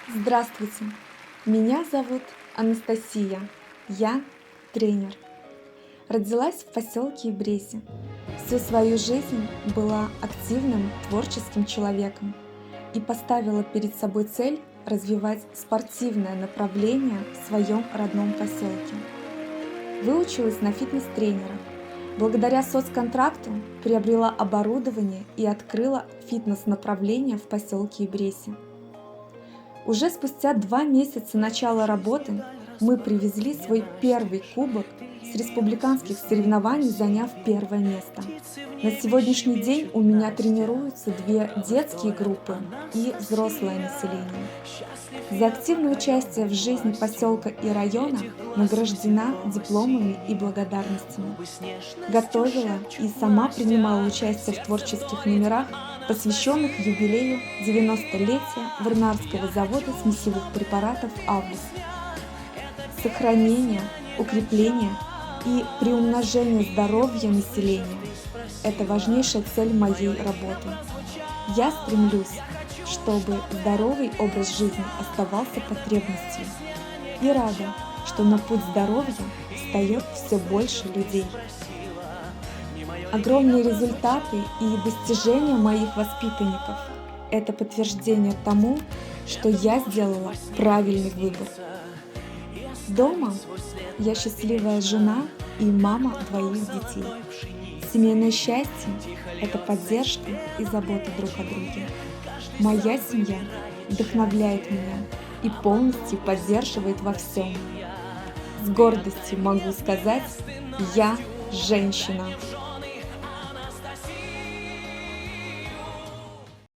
Здравствуйте, меня зовут Анастасия, я тренер. Родилась в поселке Ибреси. Всю свою жизнь была активным творческим человеком и поставила перед собой цель развивать спортивное направление в своем родном поселке. Выучилась на фитнес-тренера. Благодаря соцконтракту приобрела оборудование и открыла фитнес-направление в поселке Ибреси. Уже спустя 2 месяца начала работы мы привезли свой первый кубок с республиканских соревнований, заняв первое место. На сегодняшний день у меня тренируются две детские группы и взрослое население. За активное участие в жизни поселка и района награждена дипломами и благодарностями. Готовила и сама принимала участие в творческих номерах, посвященных юбилею 90-летия Варнарского завода смесевых препаратов «Август». Сохранение, укрепление и приумножение здоровья населения– это важнейшая цель моей работы. Я стремлюсь, чтобы здоровый образ жизни оставался потребностью, и рада, что на путь здоровья встает все больше людей. Огромные результаты и достижения моих воспитанников– это подтверждение тому, что я сделала правильный выбор. Дома я счастливая жена и мама двоих детей. Семейное счастье– это поддержка и забота друг о друге. Моя семья вдохновляет меня и полностью поддерживает во всем. С гордостью могу сказать, я женщина.